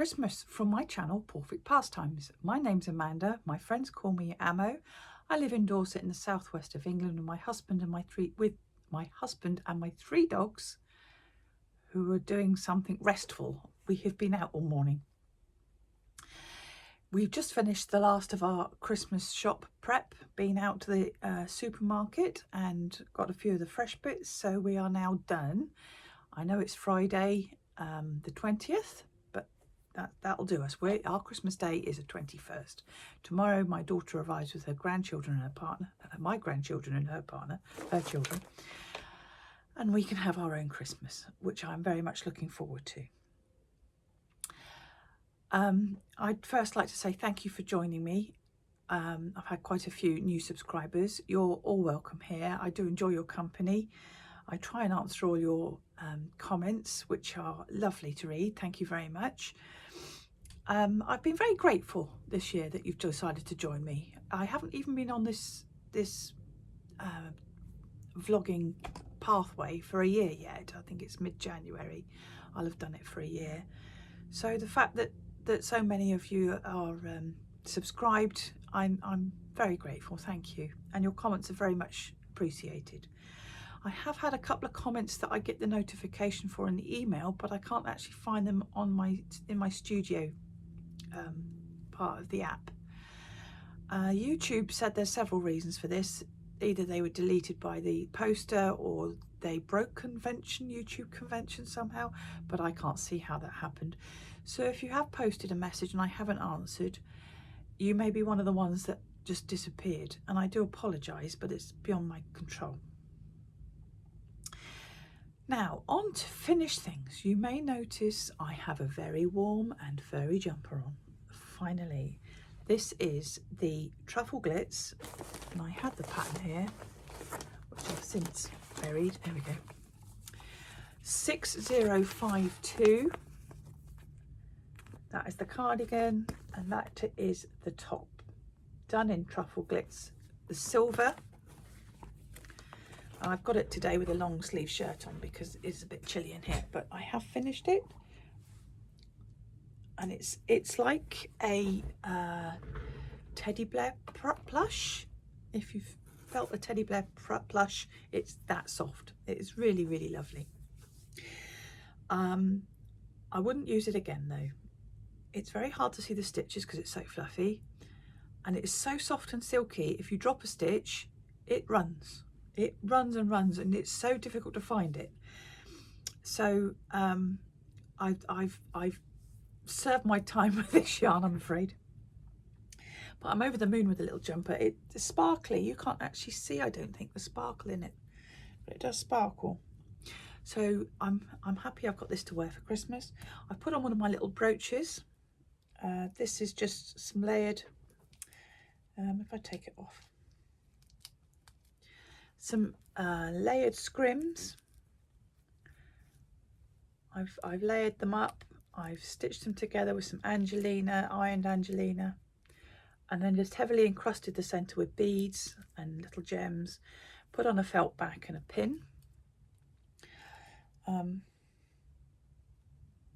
Christmas from my channel, PawfectPastimes. My name's Amanda. My friends call me Amo. I live in Dorset in the southwest of England with my husband and my three dogs who are doing something restful. We have been out all morning. We've just finished the last of our Christmas shop prep, been out to the supermarket and got a few of the fresh bits, so we are now done. I know it's Friday the 20th, but that'll do us. Our Christmas day is the 21st. Tomorrow my daughter arrives with her grandchildren and her partner, my grandchildren and her partner, her children, and we can have our own Christmas, which I'm very much looking forward to. I'd first like to say thank you for joining me. I've had quite a few new subscribers. You're all welcome here. I do enjoy your company. I try and answer all your comments, which are lovely to read. Thank you very much. I've been very grateful this year that you've decided to join me. I haven't even been on this vlogging pathway for a year yet. I think it's mid-January. I'll have done it for a year. So the fact that so many of you are subscribed, I'm very grateful. Thank you. And your comments are very much appreciated. I have had a couple of comments that I get the notification for in the email, but I can't actually find them on in my studio part of the app. YouTube said there's several reasons for this. Either they were deleted by the poster or they broke YouTube convention somehow, but I can't see how that happened. So if you have posted a message and I haven't answered, you may be one of the ones that just disappeared, and I do apologise, but it's beyond my control. Now, on to finished things. You may notice I have a very warm and furry jumper on. Finally, this is the Truffle Glitz, and I had the pattern here, which I've since buried. There we go. 6052. That is the cardigan, and that is the top. Done in Truffle Glitz, the silver. I've got it today with a long sleeve shirt on because it's a bit chilly in here, but I have finished it, and it's like a teddy bear plush. If you've felt a teddy bear plush, it's that soft. It is really, really lovely. I wouldn't use it again though. It's very hard to see the stitches because it's so fluffy, and it is so soft and silky. If you drop a stitch, it runs. It runs and runs, and it's so difficult to find it. So I've served my time with this yarn, I'm afraid. But I'm over the moon with the little jumper. It's sparkly. You can't actually see, I don't think, the sparkle in it, but it does sparkle. So I'm happy I've got this to wear for Christmas. I put on one of my little brooches. This is just some layered. If I take it off. Some layered scrims. I've layered them up. I've stitched them together with some Angelina, ironed Angelina, and then just heavily encrusted the centre with beads and little gems. Put on a felt back and a pin.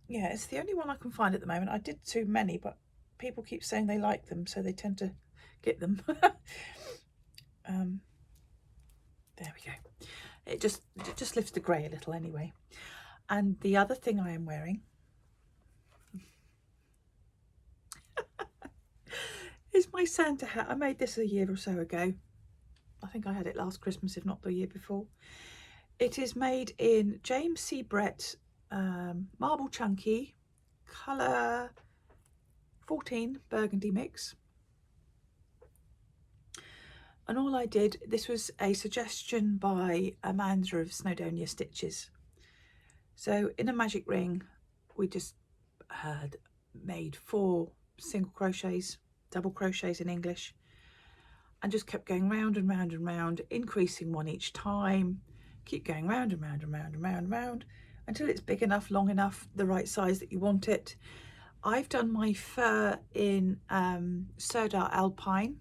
Yeah, it's the only one I can find at the moment. I did too many, but people keep saying they like them, so they tend to get them. There we go. It just lifts the grey a little anyway. And the other thing I am wearing is my Santa hat. I made this a year or so ago. I think I had it last Christmas, if not the year before. It is made in James C. Brett Marble Chunky colour 14 burgundy mix. And all I did, this was a suggestion by Amanda of Snowdonia Stitches. So in a magic ring, we just had made 4 single crochets, double crochets in English, and just kept going round and round and round, increasing one each time. Keep going round and round and round and round and round until it's big enough, long enough, the right size that you want it. I've done my fur in Serdar Alpine,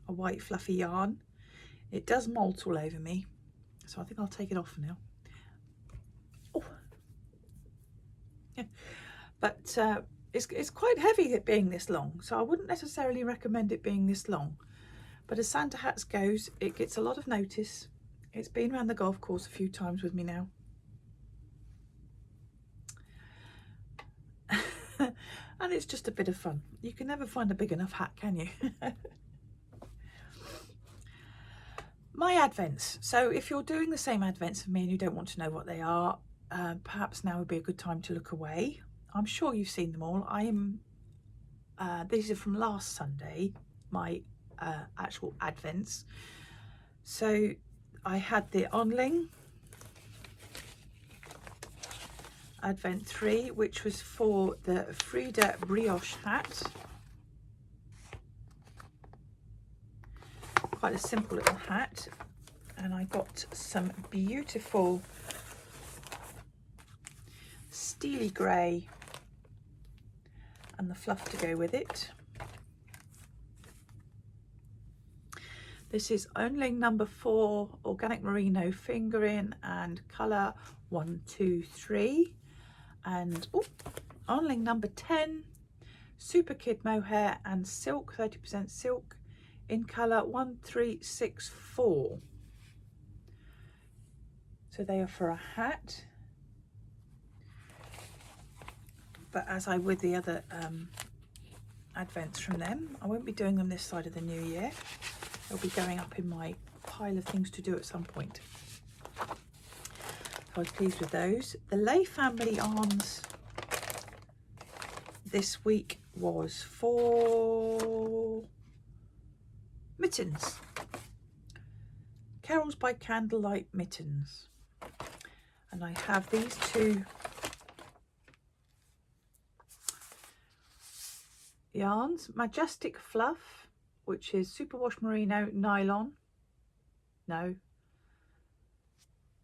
a white fluffy yarn. It does molt all over me, so I think I'll take it off now. Oh. Yeah. But it's quite heavy it being this long, so I wouldn't necessarily recommend it being this long. But as Santa hats goes, it gets a lot of notice. It's been around the golf course a few times with me now. And it's just a bit of fun. You can never find a big enough hat, can you? My advents. So if you're doing the same advents as me and you don't want to know what they are, perhaps now would be a good time to look away. I'm sure you've seen them all. These are from last Sunday, my actual advents. So I had the Onling Advent 3, which was for the Frida brioche hat. Quite a simple little hat. And I got some beautiful steely grey and the fluff to go with it. This is Onling number 4, organic merino fingering and colour 123. And Onling number 10, super kid mohair and silk, 30% silk, in colour 1364. So they are for a hat. But as I with the other advents from them, I won't be doing them this side of the new year. They'll be going up in my pile of things to do at some point. I was pleased with those. The Lay Family Yarns this week was for mittens. Carols by Candlelight mittens. And I have these two yarns. Majestic Fluff, which is superwash merino nylon. No.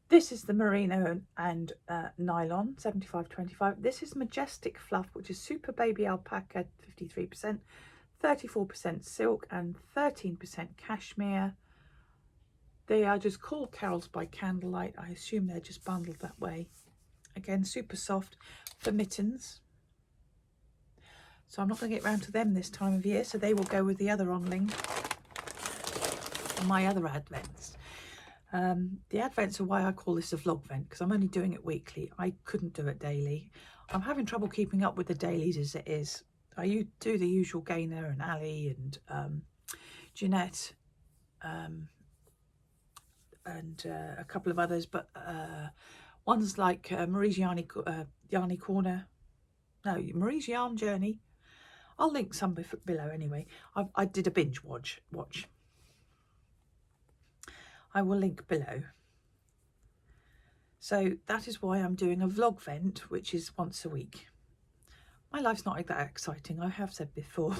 This is the merino and nylon, 75-25. This is Majestic Fluff, which is super baby alpaca, 53%, 34% silk and 13% cashmere. They are just called Carols by Candlelight. I assume they're just bundled that way. Again, super soft for mittens. So I'm not going to get round to them this time of year, so they will go with the other Onling and my other advents. The advents are why I call this a Vlogvent, because I'm only doing it weekly. I couldn't do it daily. I'm having trouble keeping up with the dailies as it is. I do the usual Gayna and Ali and Jeanette and a couple of others, but ones like Marie's Yarny Corner, no, Marie's Yarn Journey. I'll link some below anyway. I did a binge watch. I will link below. So that is why I'm doing a Vlogvent, which is once a week. My life's not that exciting, I have said before.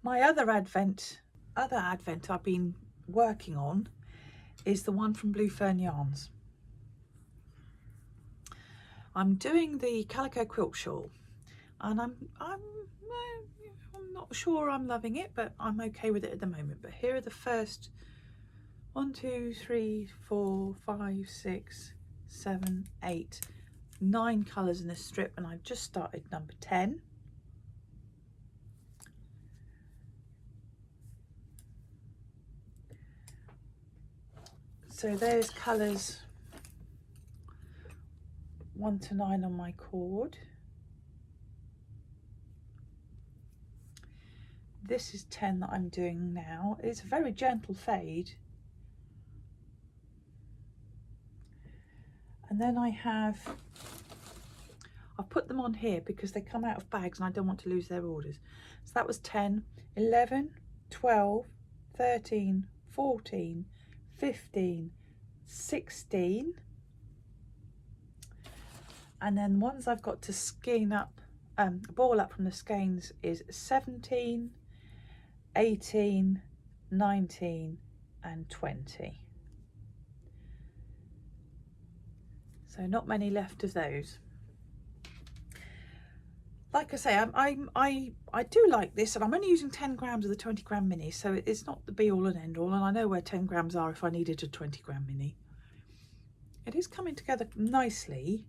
My other advent I've been working on is the one from Blue Fern Yarns. I'm doing the calico quilt shawl, and I'm not sure I'm loving it, but I'm okay with it at the moment. But here are the first 1, 2, 3, 4, 5, 6, 7, 8, 9 colours in this strip, and I've just started number 10. So there's colours 1 to 9 on my cord. This is 10 that I'm doing now. It's a very gentle fade. And then I've put them on here because they come out of bags and I don't want to lose their orders. So that was 10, 11, 12, 13, 14, 15, 16. And then ones I've got to skein up, ball up from the skeins is 17, 18, 19 and 20. So not many left of those. Like I say, I do like this, and I'm only using 10 grams of the 20 gram mini, so it's not the be all and end all, and I know where 10 grams are if I needed a 20 gram mini. It is coming together nicely.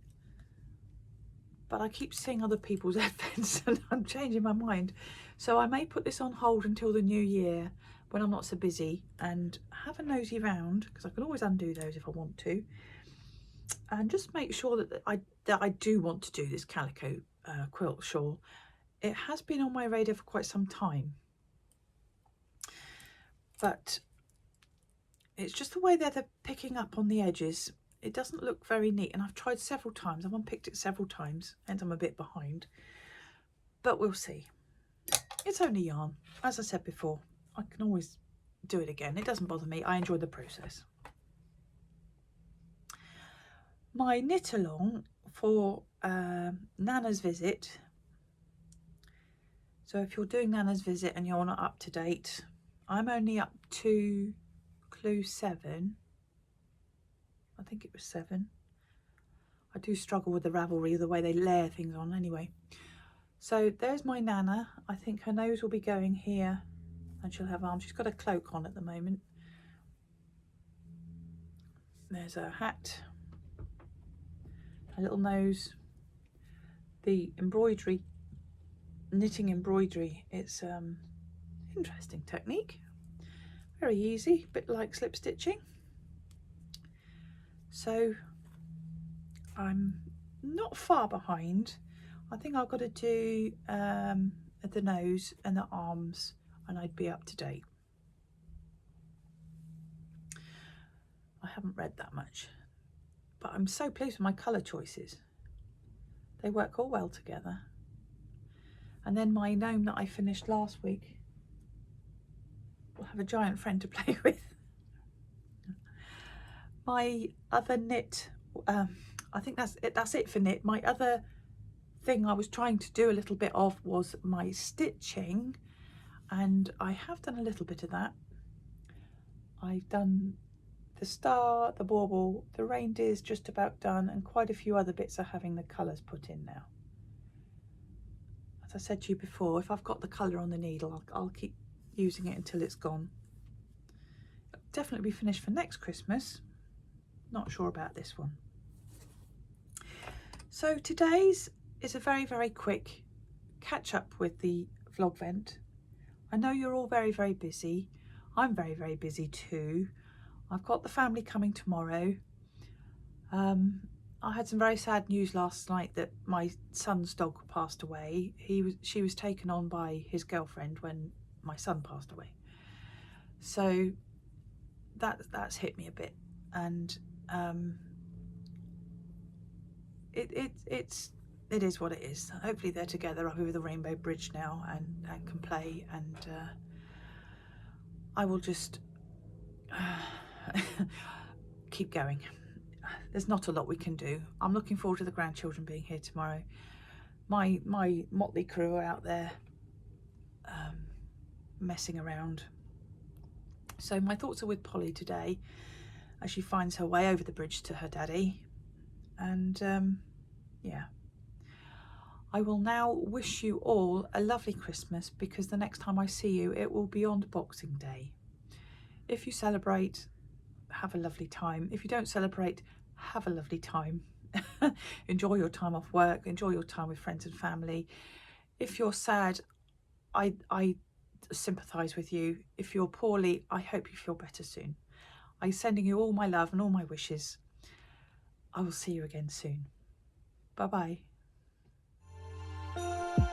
but I keep seeing other people's advents and I'm changing my mind. So I may put this on hold until the new year when I'm not so busy and have a nosy round, because I can always undo those if I want to, and just make sure that I do want to do this calico quilt shawl. It has been on my radar for quite some time, but it's just the way that they're picking up on the edges. It doesn't look very neat, and I've tried several times. I've unpicked it several times and I'm a bit behind, but we'll see. It's only yarn. As I said before, I can always do it again. It doesn't bother me. I enjoy the process. My knit along for Nana's visit. So if you're doing Nana's visit and you're not up to date, I'm only up to clue 7. I think it was 7. I do struggle with the Ravelry, the way they layer things on anyway. So there's my Nana. I think her nose will be going here and she'll have arms. She's got a cloak on at the moment. There's her hat, her little nose. The embroidery, knitting embroidery, it's interesting technique. Very easy, a bit like slip stitching. So I'm not far behind. I think I've got to do the nose and the arms and I'd be up to date. I haven't read that much, but I'm so pleased with my colour choices. They work all well together. And then my gnome that I finished last week will have a giant friend to play with. My other knit, I think that's it for knit. My other thing I was trying to do a little bit of was my stitching, and I have done a little bit of that. I've done the star, the bauble, the reindeer's just about done, and quite a few other bits are having the colours put in now. As I said to you before, if I've got the colour on the needle, I'll keep using it until it's gone. It'll definitely be finished for next Christmas. Not sure about this one. So today's is a very, very quick catch up with the Vlogvent. I know you're all very, very busy. I'm very, very busy too. I've got the family coming tomorrow. I had some very sad news last night that my son's dog passed away. She was taken on by his girlfriend when my son passed away. So that's hit me a bit, and it is what it is. Hopefully they're together up over the Rainbow Bridge now and can play, and I will just keep going. There's not a lot we can do. I'm looking forward to the grandchildren being here tomorrow. My motley crew are out there messing around. So my thoughts are with Polly today as she finds her way over the bridge to her daddy. And yeah, I will now wish you all a lovely Christmas, because the next time I see you it will be on Boxing Day. If you celebrate, have a lovely time. If you don't celebrate, have a lovely time. Enjoy your time off work, enjoy your time with friends and family. If you're sad, I sympathise with you. If you're poorly, I hope you feel better soon. I'm sending you all my love and all my wishes. I will see you again soon. Bye bye.